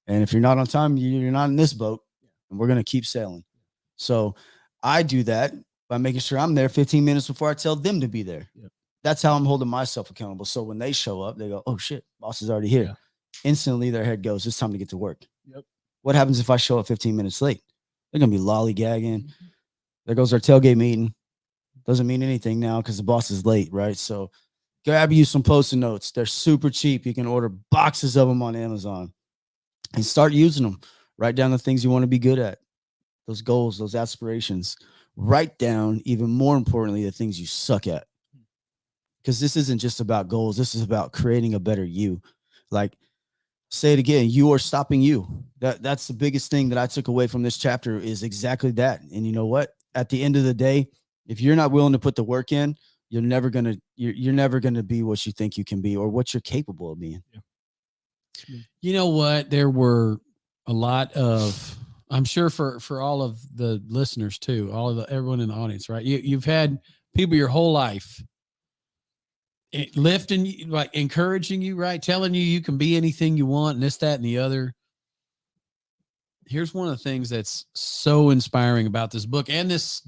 And if you're not on time, you're not in this boat, and we're going to keep sailing. So I do that by making sure I'm there 15 minutes before I tell them to be there. Yep. That's how I'm holding myself accountable. So when they show up, they go, oh shit, boss is already here. Yeah. Instantly their head goes, it's time to get to work. Yep. What happens if I show up 15 minutes late? They're going to be lollygagging. There goes our tailgate meeting. Doesn't mean anything now because the boss is late, right? So grab you some Post-it notes. They're super cheap. You can order boxes of them on Amazon and start using them. Write down the things you want to be good at, those goals, those aspirations. Write down, even more importantly, the things you suck at. Because this isn't just about goals. This is about creating a better you. Like, say it again, you are stopping you. That's the biggest thing that I took away from this chapter is exactly that. And you know what? At the end of the day, if you're not willing to put the work in, you're never gonna be what you think you can be or what you're capable of being. Yeah. You know what? There were a lot of, I'm sure for all of the listeners too, everyone in the audience, right? You've had people your whole life lifting you, like encouraging you, right? Telling you can be anything you want and this, that, and the other. Here's one of the things that's so inspiring about this book and this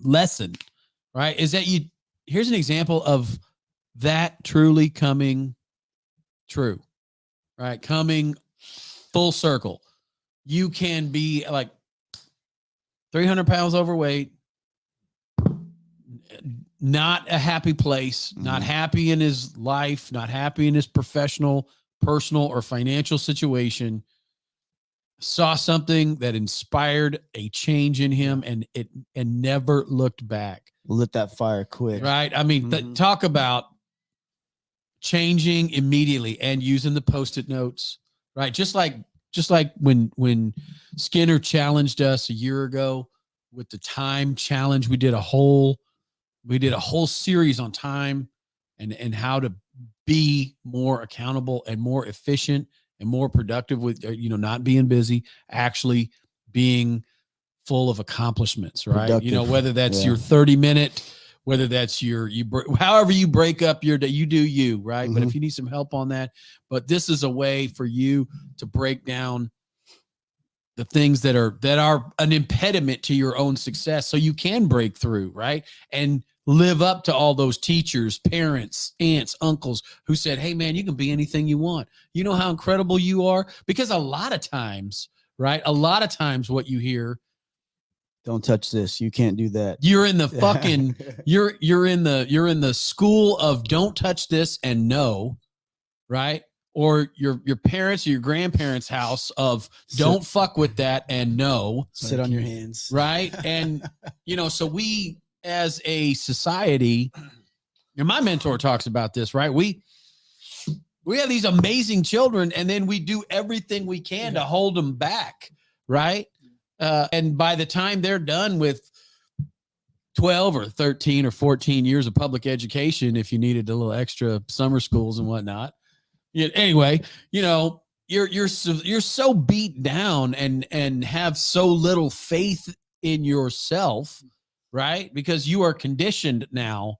lesson, right? Is that here's an example of that truly coming true, right? Coming full circle. You can be like 300 pounds overweight, not a happy place, not happy in his life, not happy in his professional, personal, or financial situation. Saw something that inspired a change in him and never looked back. Lit that fire quick. Right. I mean, talk about changing immediately and using the Post-it notes, right? Just like when Skinner challenged us a year ago with the time challenge, we did a whole series on time and how to be more accountable and more efficient and more productive with, not being busy, actually being full of accomplishments, right? Productive. Whether that's your 30-minute, whether that's however you break up your day, you do you, right? But if you need some help on that, but this is a way for you to break down the things that are an impediment to your own success so you can break through, right? And live up to all those teachers, parents, aunts, uncles who said, hey man, you can be anything you want. You know how incredible you are? Because a lot of times, right? A lot of times what you hear, don't touch this. You can't do that. You're in the fucking, you're in the school of don't touch this and no, right? Or your parents or your grandparents' house of don't fuck with that and no. Sit on your hands. Right. And, so we as a society, and my mentor talks about this, right? We have these amazing children and then we do everything we can to hold them back. Right. And by the time they're done with 12 or 13 or 14 years of public education, if you needed a little extra summer schools and whatnot, anyway, you're so beat down and have so little faith in yourself, right? Because you are conditioned now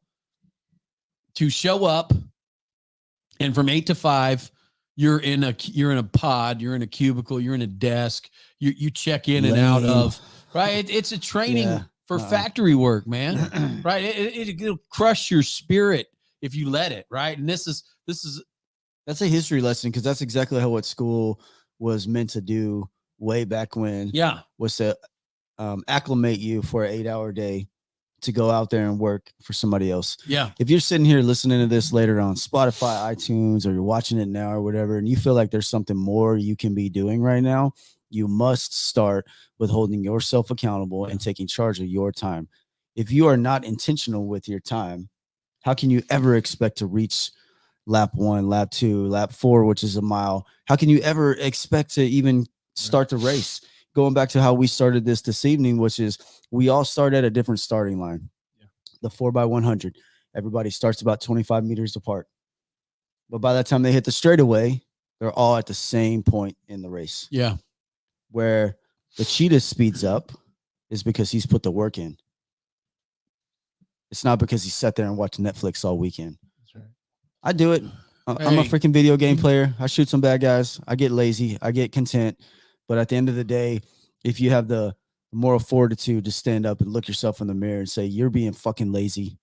to show up, and from 8 to 5, you're in a pod, you're in a cubicle, you're in a desk, you check in and out of, right? It's a training for factory work, man, right? It'll crush your spirit if you let it, right? And that's a history lesson because that's exactly what school was meant to do way back when. Yeah. Was to acclimate you for an 8-hour day to go out there and work for somebody else. Yeah. If you're sitting here listening to this later on Spotify, iTunes, or you're watching it now or whatever, and you feel like there's something more you can be doing right now, you must start with holding yourself accountable and taking charge of your time. If you are not intentional with your time, how can you ever expect to reach lap 1, lap 2, lap 4, which is a mile? How can you ever expect to even start the race? Going back to how we started this evening, which is we all start at a different starting line. Yeah. The 4x100, everybody starts about 25 meters apart. But by the time they hit the straightaway, they're all at the same point in the race. Yeah. Where the cheetah speeds up is because he's put the work in. It's not because he sat there and watched Netflix all weekend. That's right. I do it. I'm a freaking video game player. I shoot some bad guys. I get lazy. I get content. But at the end of the day, if you have the moral fortitude to stand up and look yourself in the mirror and say, you're being fucking lazy,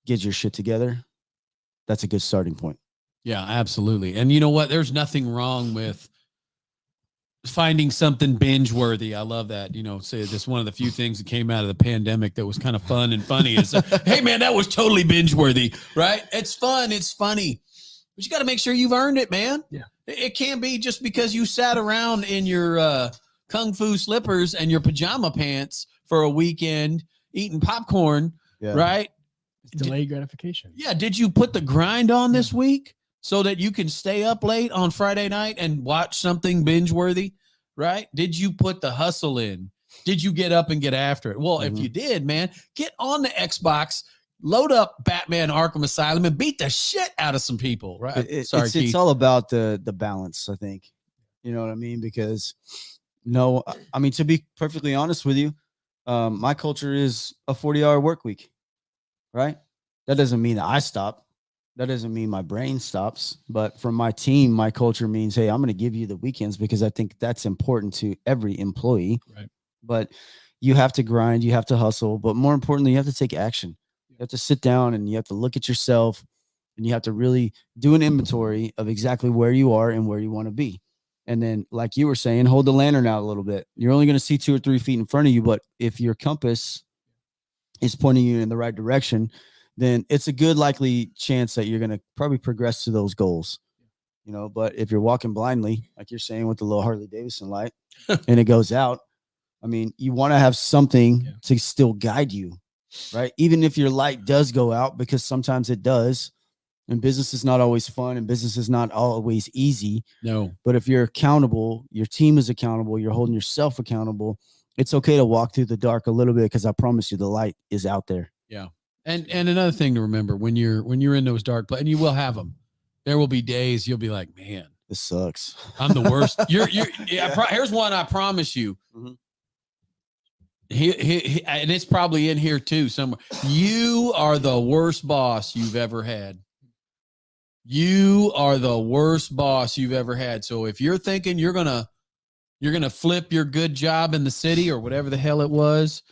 get your shit together, that's a good starting point. Yeah, absolutely. And you know what? There's nothing wrong with finding something binge worthy. I love that. You know, say just one of the few things that came out of the pandemic that was kind of fun and funny is, hey man, that was totally binge worthy, right? It's fun. It's funny, but you got to make sure you've earned it, man. Yeah. It can't be just because you sat around in your Kung Fu slippers and your pajama pants for a weekend eating popcorn, Yeah. right? It's delayed gratification. Yeah. Did you put the grind on this week so that you can stay up late on Friday night and watch something binge worthy? Right? Did you put the hustle in? Did you get up and get after it? Well, if you did, man, get on the Xbox, load up Batman Arkham Asylum and beat the shit out of some people. Right? Sorry, It's Keith. all about the balance, I think. You know what I mean? Because no, I mean, to be perfectly honest with you, my culture is a 40-hour work week, right? That doesn't mean that I stop. That doesn't mean my brain stops. But for my team, my culture means, hey, I'm going to give you the weekends because I think that's important to every employee. Right. But you have to grind, you have to hustle, but more importantly, you have to take action. You have to sit down and you have to look at yourself and you have to really do an inventory of exactly where you are and where you want to be. And then, like you were saying, hold the lantern out a little bit. You're only going to see 2 or 3 feet in front of you, but if your compass is pointing you in the right direction, then it's a good likely chance that you're going to probably progress to those goals. You know, but if you're walking blindly, like you're saying with the little Harley Davidson light, and it goes out, I mean, you want to have something to still guide you, right? Even if your light does go out, because sometimes it does, and business is not always fun and business is not always easy. No. But if you're accountable, your team is accountable, you're holding yourself accountable, it's okay to walk through the dark a little bit because I promise you the light is out there. Yeah. And another thing to remember when you're in those dark places, and you will have them, there will be days you'll be like, man, this sucks. I'm the worst. Here's one I promise you. Mhm. He, and it's probably in here too somewhere. You are the worst boss you've ever had. You are the worst boss you've ever had. So if you're thinking you're gonna flip your good job in the city or whatever the hell it was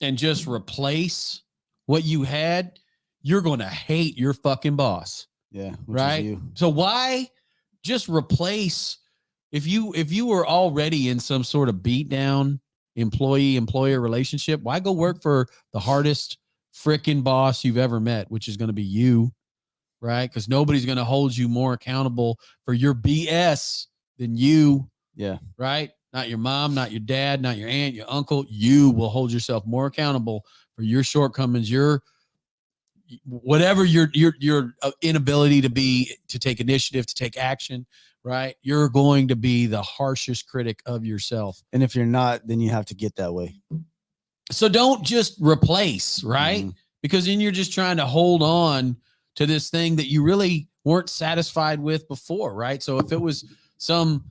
and just replace what you had, you're gonna hate your fucking boss. Yeah. Right. So why just replace if you were already in some sort of beat down employee-employer relationship, why go work for the hardest freaking boss you've ever met, which is going to be you, right? Because nobody's going to hold you more accountable for your BS than you. Yeah. Right? Not your mom, not your dad, not your aunt, your uncle. You will hold yourself more accountable for your shortcomings, your whatever your inability to take initiative, to take action, right? You're going to be the harshest critic of yourself. And if you're not, then you have to get that way. So don't just replace, right? Mhm. Because then you're just trying to hold on to this thing that you really weren't satisfied with before, right? So if it was some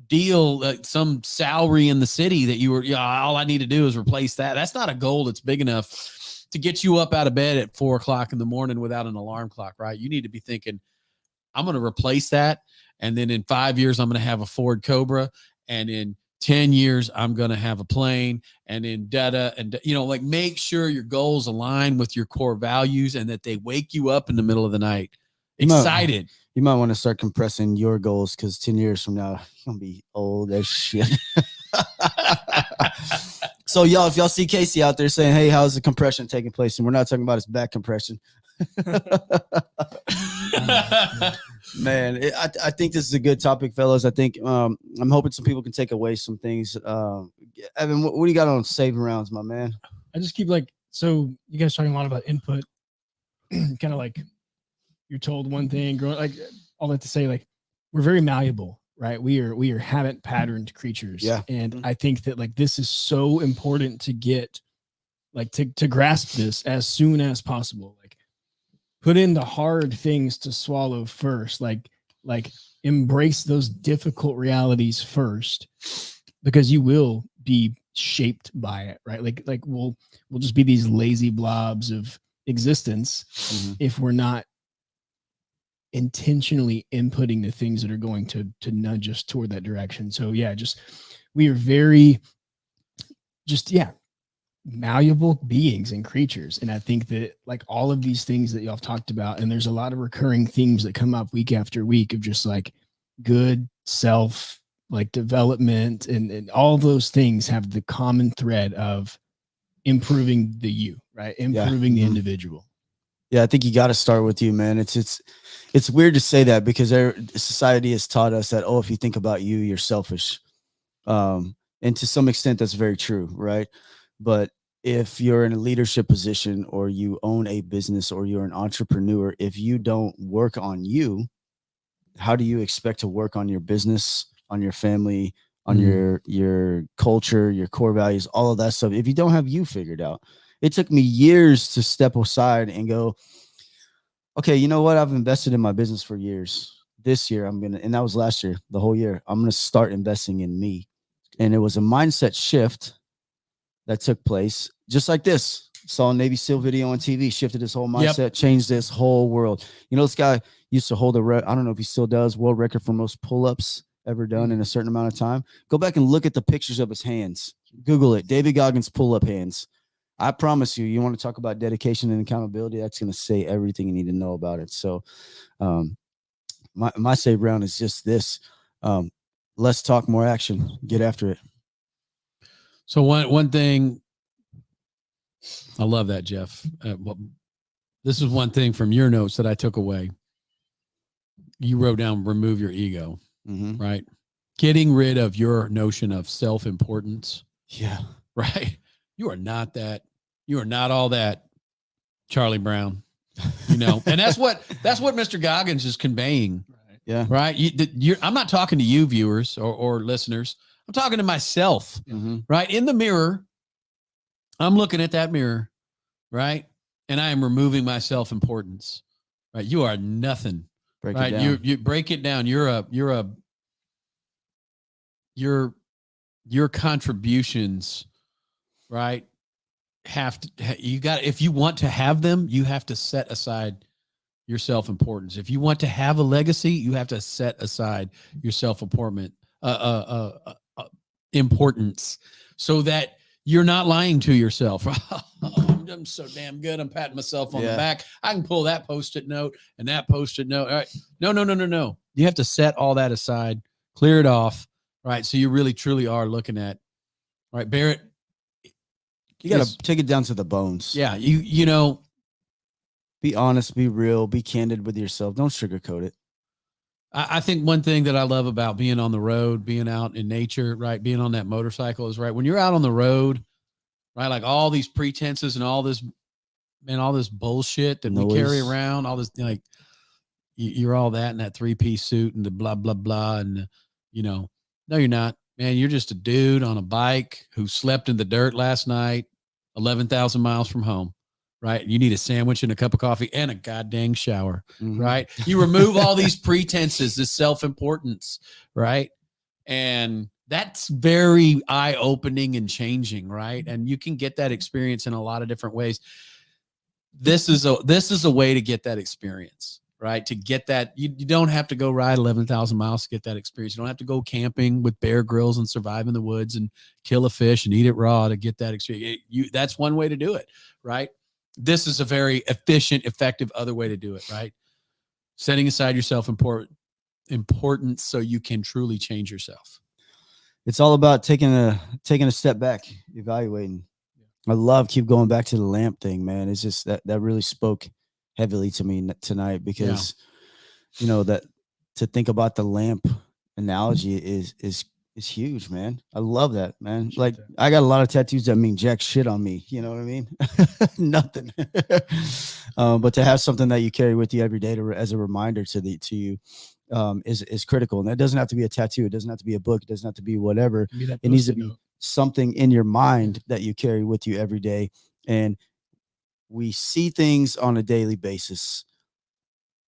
deal, some salary in the city that you were, all I need to do is replace that. That's not a goal that's big enough to get you up out of bed at 4 o'clock in the morning without an alarm clock, right? You need to be thinking, I'm going to replace that. And then in 5 years, I'm going to have a Ford Cobra. And in 10 years, I'm going to have a plane. And in like make sure your goals align with your core values and that they wake you up in the middle of the night. Excited. You might want to start compressing your goals because 10 years from now, you're going to be old as shit. So y'all, if y'all see Casey out there saying, hey, how's the compression taking place? And we're not talking about his back compression. Man, I think this is a good topic, fellas. I think I'm hoping some people can take away some things. Evan, what do you got on saving rounds, my man? I just keep so you guys talking a lot about input, kind of like you're told one thing, growing, like all that to say, like we're very malleable, right? We are habit patterned creatures. Yeah. And I think that this is so important to get to grasp this as soon as possible. Like put in the hard things to swallow first, like embrace those difficult realities first, because you will be shaped by it, right? Like we'll just be these lazy blobs of existence if we're not intentionally inputting the things that are going to nudge us toward that direction. So yeah, we are very malleable beings and creatures. And I think that like all of these things that y'all have talked about, and there's a lot of recurring themes that come up week after week of just like good self, like development, and all those things have the common thread of improving the you, right? Improving the individual. Yeah, I think you got to start with you, man. It's weird to say that because society has taught us that, oh, if you think about you, you're selfish. And to some extent, that's very true, right? But if you're in a leadership position or you own a business or you're an entrepreneur, if you don't work on you, how do you expect to work on your business, on your family, on your culture, your core values, all of that stuff, if you don't have you figured out? It took me years to step aside and go, okay, you know what? I've invested in my business for years. This year, and that was last year, the whole year, I'm going to start investing in me. And it was a mindset shift that took place just like this. Saw a Navy SEAL video on TV, shifted his whole mindset, changed this whole world. You know, this guy used to hold I don't know if he still does, world record for most pull-ups ever done in a certain amount of time. Go back and look at the pictures of his hands. Google it. David Goggins pull-up hands. I promise you, you want to talk about dedication and accountability, that's going to say everything you need to know about it. So my save round is just this. Less talk, more action. Get after it. So one thing, I love that, Jeff. This is one thing from your notes that I took away. You wrote down, remove your ego, right? Getting rid of your notion of self-importance. Yeah. Right. You are not that. You are not all that, Charlie Brown. You know, and that's what Mr. Goggins is conveying. Yeah. Right. I'm not talking to you, viewers or listeners. I'm talking to myself. Right. In the mirror, I'm looking at that mirror. Right. And I am removing my self-importance. Right. You are nothing. Break right. it down. You break it down. Your contributions, right, if you want to have them, you have to set aside your self-importance. If you want to have a legacy, you have to set aside your self-importance, importance, so that you're not lying to yourself. I'm so damn good. I'm patting myself on the back. I can pull that Post-it note and that Post-it note. All right. No. You have to set all that aside, clear it off. Right. So you really, truly are looking at, right, Barrett. You got to take it down to the bones. Yeah. You know, be honest, be real, be candid with yourself. Don't sugarcoat it. I think one thing that I love about being on the road, being out in nature, right, being on that motorcycle is, right, when you're out on the road, right, like all these pretenses and all this bullshit that we carry around, all this, like, you're all that in that 3-piece suit and the blah, blah, blah. And, you know, no, you're not, man. You're just a dude on a bike who slept in the dirt last night, 11,000 miles from home. Right. You need a sandwich and a cup of coffee and a goddamn shower. Right. You remove all these pretenses, this self-importance. Right. And that's very eye-opening and changing. Right. And you can get that experience in a lot of different ways. This is a way to get that experience. Right. To get that, you don't have to go ride 11,000 miles to get that experience. You don't have to go camping with Bear Grylls and survive in the woods and kill a fish and eat it raw to get that experience. That's one way to do it. Right. This is a very efficient, effective other way to do it, right? Setting aside your self-importance so you can truly change yourself. It's all about taking a step back, evaluating. I love keep going back to the lamp thing, man. It's just that really spoke heavily to me tonight because, you know, that to think about the lamp analogy is huge, man. I love that, man. Like I got a lot of tattoos that mean jack shit on me. You know what I mean? Nothing. But to have something that you carry with you every day as a reminder to you is critical. And that doesn't have to be a tattoo. It doesn't have to be a book. It doesn't have to be whatever. It needs to be something in your mind that you carry with you every day. And we see things on a daily basis.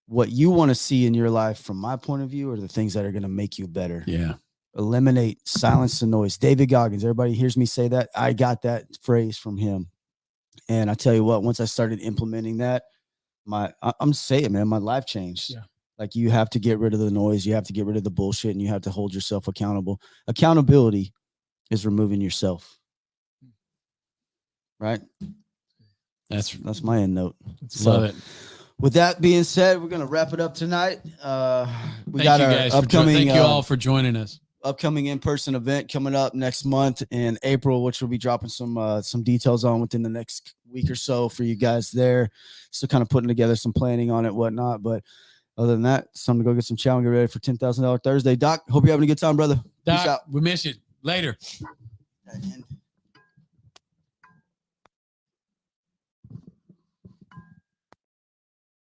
What you want to see in your life, from my point of view, are the things that are going to make you better. Yeah. Eliminate, silence the noise. David Goggins, everybody hears me say that. I got that phrase from him. And I tell you what, once I started implementing that, I'm saying, man, my life changed. Yeah. Like you have to get rid of the noise. You have to get rid of the bullshit and you have to hold yourself accountable. Accountability is removing yourself. right? That's my end note. love it. With that being said, we're gonna wrap it up tonight. We Thank got you our guys upcoming. thank you all for joining us. Upcoming in-person event coming up next month in April, which we'll be dropping some details on within the next week or so for you guys there. So kind of putting together some planning on it, whatnot. But other than that, it's time to go get some chow and get ready for $10,000 Thursday. Doc, hope you're having a good time, brother. Peace Doc, out. we miss you. Later. And